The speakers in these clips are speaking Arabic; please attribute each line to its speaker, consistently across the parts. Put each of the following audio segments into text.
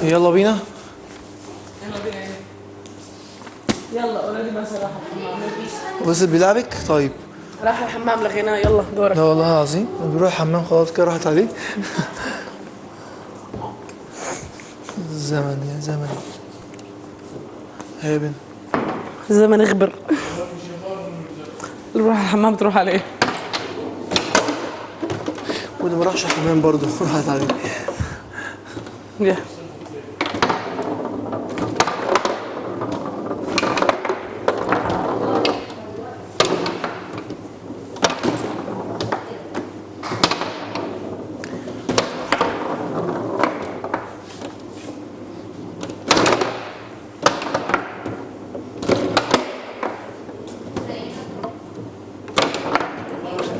Speaker 1: يلا بينا.
Speaker 2: يلا اوريدي بس راح الحمام.
Speaker 1: بس بيلعبك طيب.
Speaker 2: راح الحمام لغيناه. يلا دورك.
Speaker 1: لا والله العظيم بيروح الحمام خلاص كده راحت عليه. الزمن يا زمن هابن.
Speaker 2: الزمن اغبر. اللي بروح الحمام تروح عليه.
Speaker 1: واللي ما راحش الحمام برضه راحت عليه.
Speaker 2: يا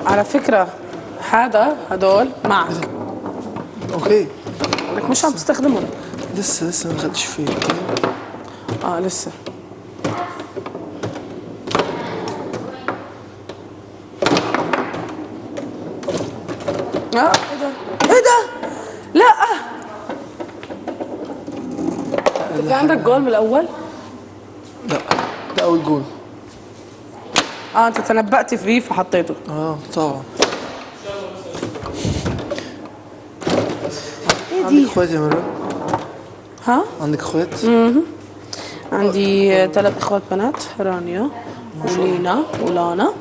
Speaker 2: على فكرة هدول معك.
Speaker 1: اوكي
Speaker 2: لك مش عم تستخدمهم.
Speaker 1: لسه ما دخلتش فيه.
Speaker 2: لسه. ايه ده لا انت عندك جول من الاول.
Speaker 1: لا ده اول جول.
Speaker 2: انت تنبأت فيه فحطيته.
Speaker 1: طبعا.
Speaker 2: ايه
Speaker 1: عندك
Speaker 2: دي؟
Speaker 1: اخوات يا مريم؟ عندك اخوات؟
Speaker 2: عندي 3 اخوات بنات، رانيا ولينا ولانا،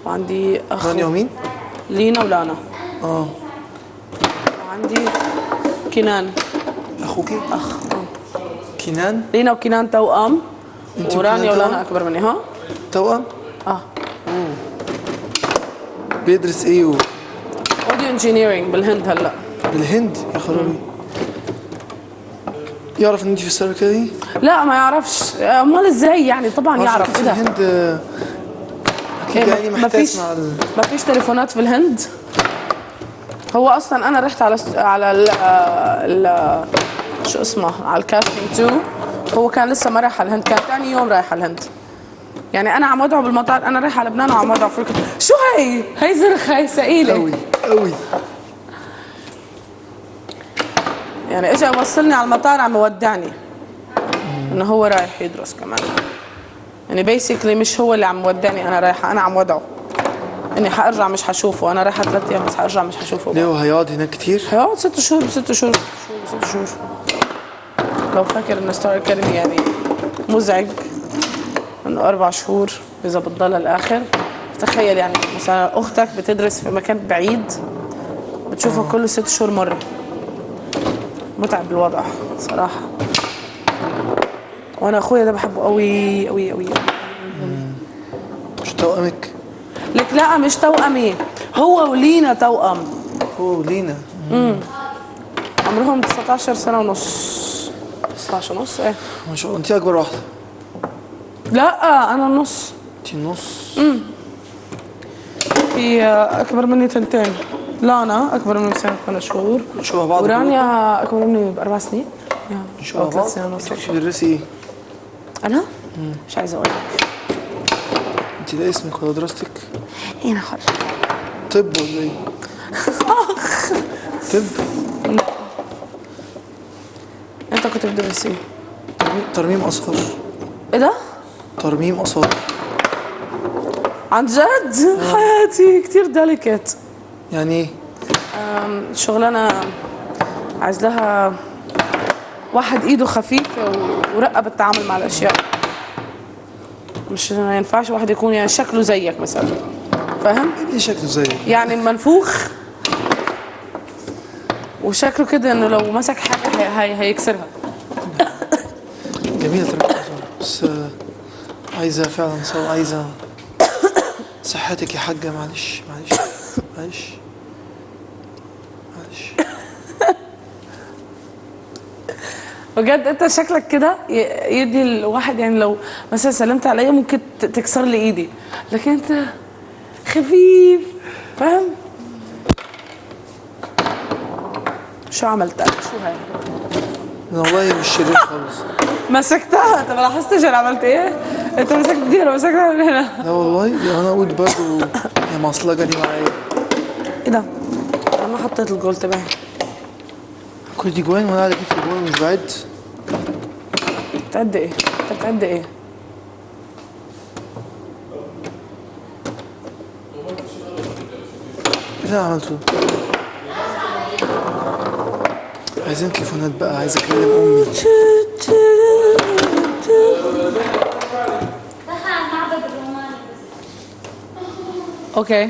Speaker 2: وعندي اخ.
Speaker 1: رانيا ومين؟
Speaker 2: لينا ولانا. وعندي كنان.
Speaker 1: اخوكي؟
Speaker 2: اخ.
Speaker 1: كنان؟
Speaker 2: لينا وكنان توأم. ورانيا
Speaker 1: وكنان
Speaker 2: ولانا اكبر مني.
Speaker 1: توأم؟ بيدرس ايه
Speaker 2: اوديو انجينيرينج بالهند هلا.
Speaker 1: بالهند؟ يا خرابي. يعرف ان انت في الشركه دي؟
Speaker 2: لا ما يعرفش. امال ازاي يعني؟ طبعا يعرف.
Speaker 1: ايه ده؟ الهند اكيد يعني محتاج مع
Speaker 2: ما فيش تليفونات في الهند. هو اصلا انا رحت على ال شو اسمه، على الكاستنج 2. هو كان لسه ما رايح على الهند، كان ثاني يوم رايح على الهند. يعني انا عم ودعه بالمطار، انا رايحه على لبنان وعم ودعه افريقيا. شو هي زرخ، هي ثقيله
Speaker 1: قوي.
Speaker 2: يعني اجى يوصلني على المطار عم يودعني انه هو رايح يدرس كمان. يعني بيسكلي مش هو اللي عم يودعني، انا رايحه، انا عم ودعه اني حارجع مش حشوفه. انا رايحه 3 ايام بس حارجع مش حشوفه.
Speaker 1: ليه هيقعد هناك كتير؟
Speaker 2: هيقعد 6 شهور. 6 شهور. لو فاكر ان ستار اكاديمي يعني مزعج انه 4 شهور اذا بتضل الاخر. تخيل يعني مثلا اختك بتدرس في مكان بعيد بتشوفها كل 6 شهور مره. متعب الوضع صراحه. وانا اخويا ده بحبه قوي قوي قوي.
Speaker 1: مش توأمك؟
Speaker 2: لك لا مش توأمي، هو ولينا توأم.
Speaker 1: هو ولينا
Speaker 2: عمرهم 19 سنه ونص. 19 ونص. ايه
Speaker 1: ما شاء الله. انت اكبر واحده؟
Speaker 2: لا انا النص.
Speaker 1: انت النص.
Speaker 2: في اكبر مني 2. لانا اكبر مني بسنه 8 شهور.
Speaker 1: شبه بعض.
Speaker 2: ورانيا اكبر مني ب4 سنين.
Speaker 1: شبه بعض.
Speaker 2: 3 سنين ونص.
Speaker 1: انت بتدرسي ايه؟
Speaker 2: انا مش عايزه اقول لك.
Speaker 1: انت ده اسمك ولا دراستك؟
Speaker 2: انا خرج.
Speaker 1: طب ولا ايه؟ طب.
Speaker 2: انت كنت بتدرس ايه؟
Speaker 1: ترميم اثار.
Speaker 2: ايه ده؟
Speaker 1: ترميم اثار.
Speaker 2: عن جد؟ حياتي كتير ديليكت.
Speaker 1: يعني ايه؟
Speaker 2: شغلانه عايز لها واحد ايده خفيفه ورقه بالتعامل مع الاشياء. مش ما ينفعش واحد يكون يعني شكله زيك مثلا، فاهم؟
Speaker 1: ايه شكله زيك؟
Speaker 2: يعني منفوخ وشكله كده انه لو مسك حاجه هيكسرها.
Speaker 1: جميلة ترميم اثار بس عايزة فعلا عايزة صحتك يا حاجة. معلش.
Speaker 2: بجد انت شكلك كده يدي الواحد، يعني لو مثلا سلمت عليا ممكن تكسر لي ايدي، لكن انت خفيف، فاهم؟ شو عملت؟ شو هاي؟
Speaker 1: والله مش شرير خالص.
Speaker 2: مسكتها. انت ما لاحظتش انا عملت ايه؟ انت مسكت دي انا مسكتها من هنا.
Speaker 1: لا والله انا اقول برضه يا معصلجه دي معايا.
Speaker 2: ايه ده؟ انا ما حطيت الجول تبعي.
Speaker 1: كل دي جوان وانا قاعد اجيب في الجوان مش بعد.
Speaker 2: بتعد ايه؟ انت بتعد ايه؟
Speaker 1: ايه اللي انا عملته؟ عايزين تليفونات بقى، عايز اكلم امي.
Speaker 3: دخل على المعبد الروماني بس.
Speaker 2: اوكي